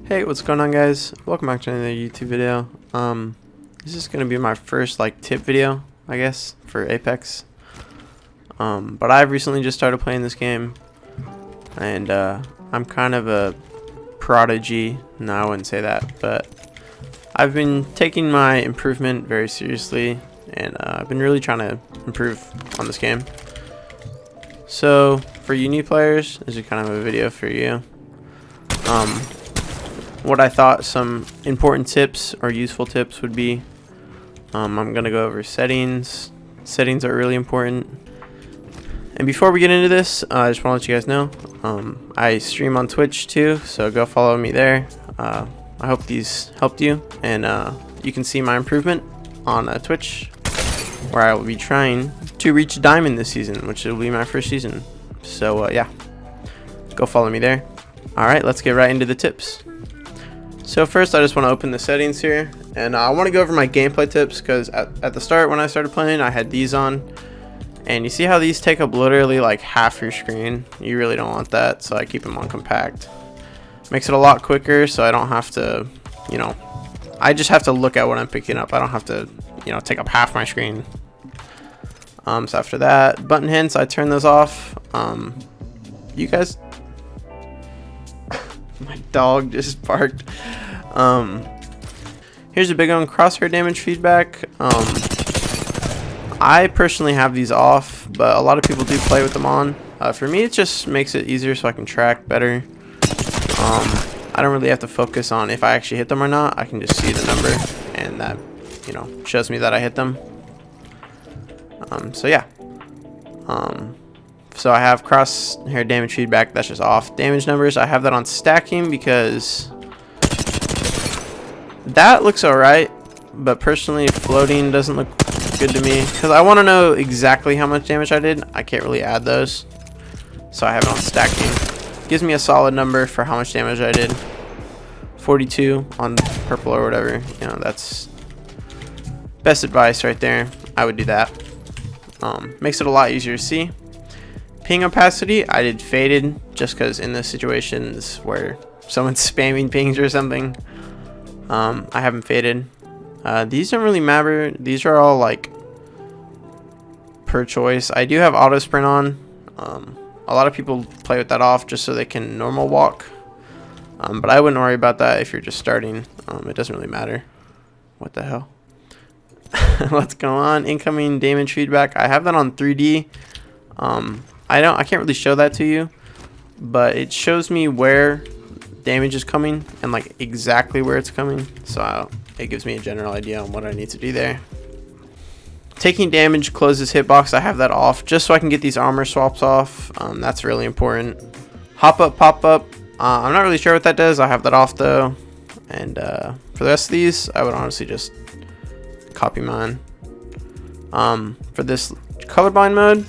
Hey, what's going on, guys? Welcome back to another YouTube video. This is gonna be my first tip video, I guess, for Apex. But I've recently just started playing this game, and I'm kind of a prodigy. No, I wouldn't say that, but I've been taking my improvement very seriously, and I've been really trying to improve on this game. So for you new players, this is kind of a video for you. What I thought some important tips or useful tips would be. I'm gonna go over settings. Settings are really important. And before we get into this, I just want to let you guys know I stream on Twitch too, so go follow me there. I hope these helped you, and you can see my improvement on Twitch, where I will be trying to reach Diamond this season, which will be my first season. So yeah, go follow me there. Alright, let's get right into the tips. So first, I just want to open the settings here, and I want to go over my gameplay tips, because at the start when I started playing, I had these on, and you see how these take up literally like half your screen. You really don't want that, so I keep them on compact. Makes it a lot quicker, so I don't have to, I just have to look at what I'm picking up. I don't have to, take up half my screen. So after that, button hints, I turn those off. You guys, my dog just barked. Here's a big one: crosshair damage feedback. I personally have these off, but a lot of people do play with them on. For me, it just makes it easier so I can track better. I don't really have to focus on if I actually hit them or not. I can just see the number, and that shows me that I hit them. So yeah. So I have crosshair damage feedback, that's just off. Damage numbers, I have that on stacking because that looks alright, but personally floating doesn't look good to me, because I want to know exactly how much damage I did. I can't really add those, so I have it on stacking. Gives me a solid number for how much damage I did. 42 on purple or whatever. That's best advice right there. I would do that. Makes it a lot easier to see. Ping opacity, I did faded, just because in the situations where someone's spamming pings or something, I haven't faded. These don't really matter. These are all per choice. I do have auto sprint on. A lot of people play with that off just so they can normal walk, but I wouldn't worry about that if you're just starting. It doesn't really matter. What the hell? Let's go on. Incoming damage feedback, I have that on 3D. I can't really show that to you, but it shows me where damage is coming and exactly where it's coming, so it gives me a general idea on what I need to do there. Taking damage closes hitbox, I have that off just so I can get these armor swaps off. That's really important. Hop up, pop up, I'm not really sure what that does. I have that off though, and for the rest of these I would honestly just copy mine. For this colorblind mode,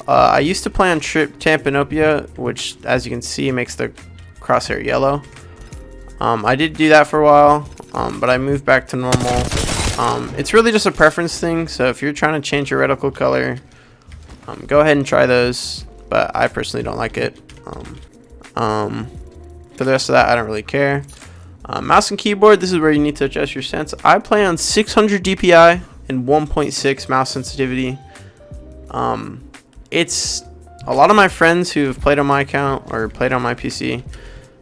I used to play on Tampanopia, which as you can see makes the crosshair yellow. I did do that for a while, but I moved back to normal. It's really just a preference thing, so if you're trying to change your reticle color, go ahead and try those, but I personally don't like it. For the rest of that, I don't really care. Mouse and keyboard, this is where you need to adjust your sense. I play on 600 DPI and 1.6 mouse sensitivity. It's a lot of my friends who have played on my account or played on my PC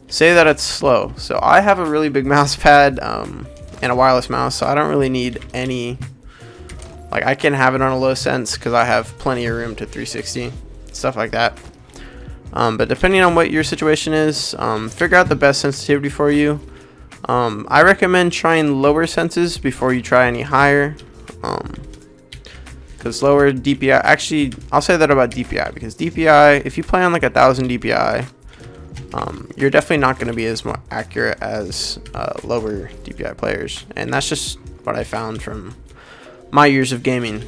say that it's slow. So I have a really big mouse pad and a wireless mouse, so I don't really need any. I can have it on a low sense because I have plenty of room to 360, stuff like that. But depending on what your situation is, figure out the best sensitivity for you. I recommend trying lower senses before you try any higher. Because lower DPI, actually I'll say that about DPI, because DPI, if you play on 1000 DPI, you're definitely not going to be as accurate as lower DPI players, and that's just what I found from my years of gaming.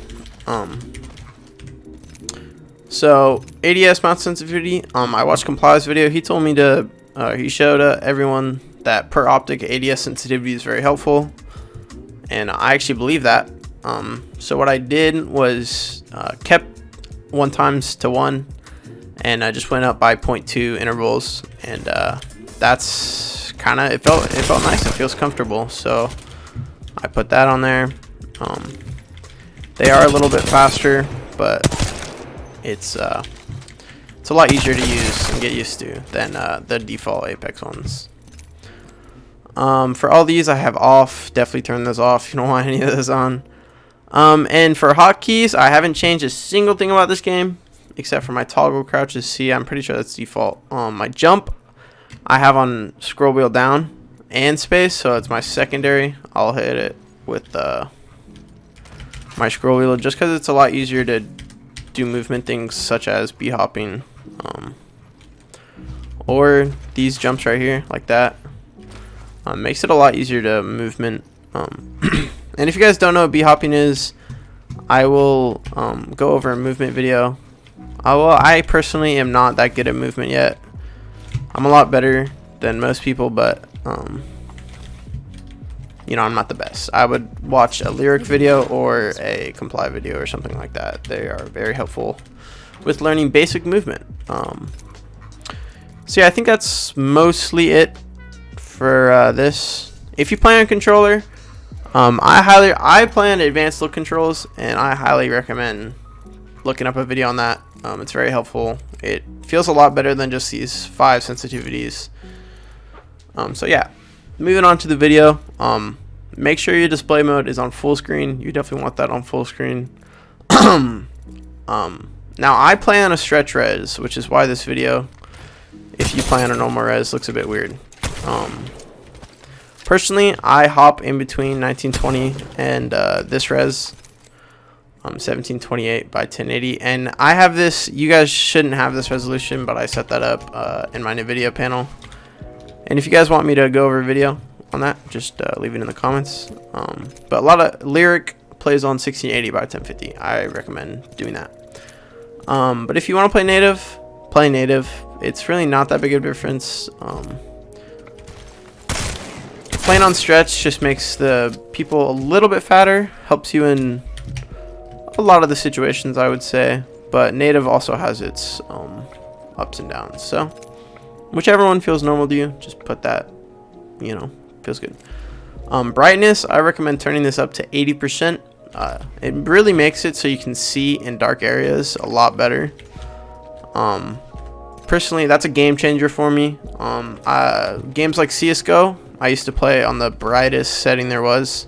So ADS mouse sensitivity, I watched Comply's video. He told me to he showed everyone that per optic ADS sensitivity is very helpful, and I actually believe that. So what I did was kept 1:1, and I just went up by 0.2 intervals, and that's it felt nice. It feels comfortable, so I put that on there. They are a little bit faster, but it's a lot easier to use and get used to than the default Apex ones. For all these, I have off. Definitely turn those off. You don't want any of those on. And for hotkeys, I haven't changed a single thing about this game except for my toggle crouches. See, I'm pretty sure that's default. My jump, I have on scroll wheel down and space, so it's my secondary. I'll hit it with my scroll wheel just because it's a lot easier to do movement things such as b-hopping, or these jumps right here like that. Makes it a lot easier to movement. And if you guys don't know what b-hopping is, I will go over a movement video. I personally am not that good at movement yet. I'm a lot better than most people, but you know, I'm not the best. I would watch a lyric video or a comply video or something like that. They are very helpful with learning basic movement. So yeah, I think that's mostly it for this. If you play on controller, I play on advanced look controls, and I highly recommend looking up a video on that. It's very helpful. It feels a lot better than just these 5 sensitivities. So yeah, moving on to the video. Make sure your display mode is on full screen. You definitely want that on full screen. Now I play on a stretch res, which is why this video, if you play on a normal res, looks a bit weird. Personally, I hop in between 1920 and this res, 1728 by 1080, and I have this. You guys shouldn't have this resolution, but I set that up in my NVIDIA panel. And if you guys want me to go over a video on that, just leave it in the comments. But a lot of lyric plays on 1680 by 1050. I recommend doing that. But if you want to play native, play native. It's really not that big of a difference. Playing on stretch just makes the people a little bit fatter, helps you in a lot of the situations, I would say, but native also has its ups and downs, so whichever one feels normal to you, just put that, you know, feels good. Brightness, I recommend turning this up to 80%. It really makes it so you can see in dark areas a lot better. Personally, that's a game changer for me. Games like CSGO, I used to play on the brightest setting there was,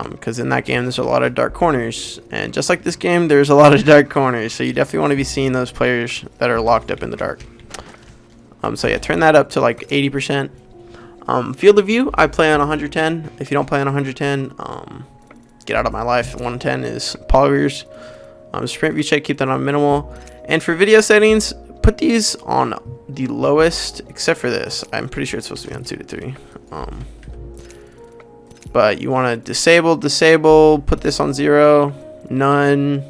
because in that game there's a lot of dark corners, and just like this game, there's a lot of dark corners, so you definitely want to be seeing those players that are locked up in the dark. So yeah, turn that up to like 80%. Field of view, I play on 110. If you don't play on 110, get out of my life. 110 is poggers. Sprint view check, keep that on minimal. And for video settings, put these on the lowest, except for this. I'm pretty sure it's supposed to be on 2 to 3. But you want to disable, put this on 0, none,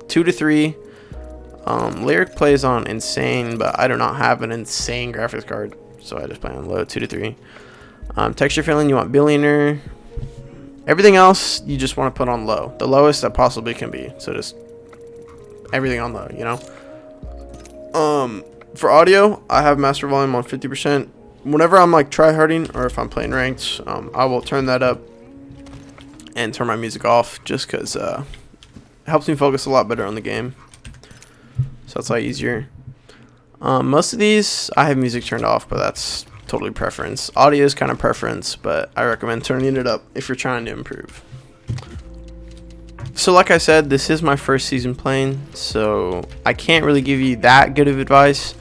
2 to 3. Lyric plays on insane, but I do not have an insane graphics card, so I just play on low, 2 to 3. Texture filling, you want billionaire. Everything else, you just want to put on low, the lowest that possibly can be. So just everything on low, you know. For audio, I have master volume on 50%. Whenever I'm like tryharding or if I'm playing ranked, I will turn that up and turn my music off, just because it helps me focus a lot better on the game. So it's a lot easier. Most of these, I have music turned off, but that's totally preference. Audio is kind of preference, but I recommend turning it up if you're trying to improve. So like I said, this is my first season playing, so I can't really give you that good of advice,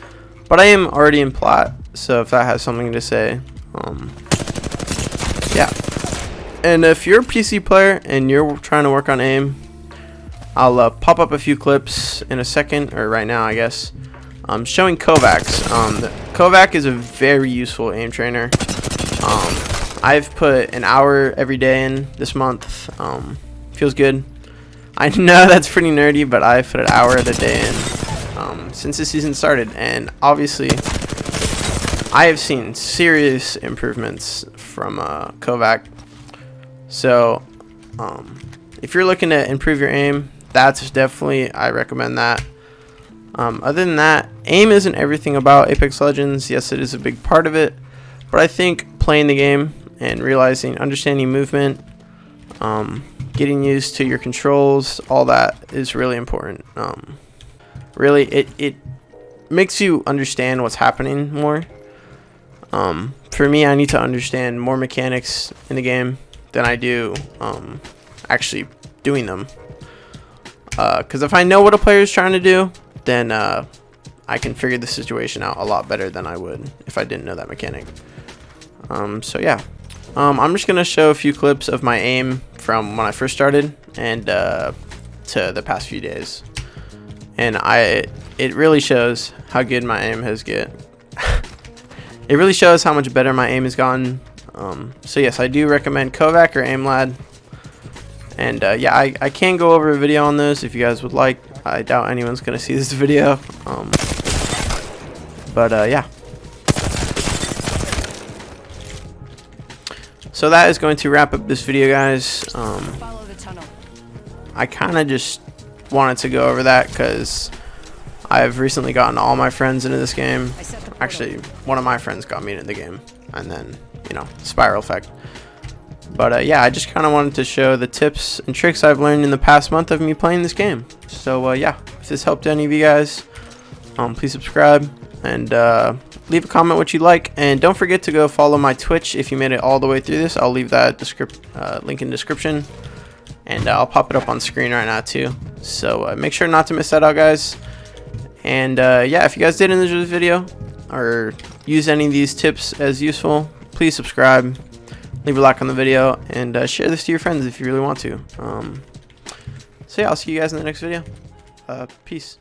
but I am already in plat, so if that has something to say, yeah. And if you're a PC player and you're trying to work on aim, I'll pop up a few clips in a second, or right now I guess, showing Kovacs. Kovac is a very useful aim trainer. I've put an hour every day in this month. Feels good. I know that's pretty nerdy, but I put an hour of the day in since the season started, and obviously I have seen serious improvements from Kovac. So if you're looking to improve your aim, that's definitely, I recommend that. Other than that, aim isn't everything about Apex Legends. Yes, it is a big part of it, But I think playing the game and understanding movement, getting used to your controls, all that is really important. Really, it makes you understand what's happening more. For me, I need to understand more mechanics in the game than I do actually doing them. Because if I know what a player is trying to do, then I can figure the situation out a lot better than I would if I didn't know that mechanic. So yeah, I'm just gonna show a few clips of my aim from when I first started and to the past few days, and it really shows how good my aim has get. It really shows how much better my aim has gotten. So yes, I do recommend Kovac or Aimlad. And yeah, I can go over a video on those if you guys would like. I doubt anyone's gonna see this video. But yeah. So that is going to wrap up this video, guys. Follow the tunnel. I kind of just wanted to go over that because I've recently gotten all my friends into this game. Actually, one of my friends got me into the game, and then, you know, spiral effect. But yeah, I just kind of wanted to show the tips and tricks I've learned in the past month of me playing this game. So yeah, if this helped any of you guys, please subscribe and leave a comment what you like. And don't forget to go follow my Twitch if you made it all the way through this. I'll leave that link in the description, and I'll pop it up on screen right now too. So make sure not to miss that out, guys. And yeah, if you guys did enjoy this video or use any of these tips as useful, please subscribe, leave a like on the video, and share this to your friends if you really want to. So yeah, I'll see you guys in the next video. Peace.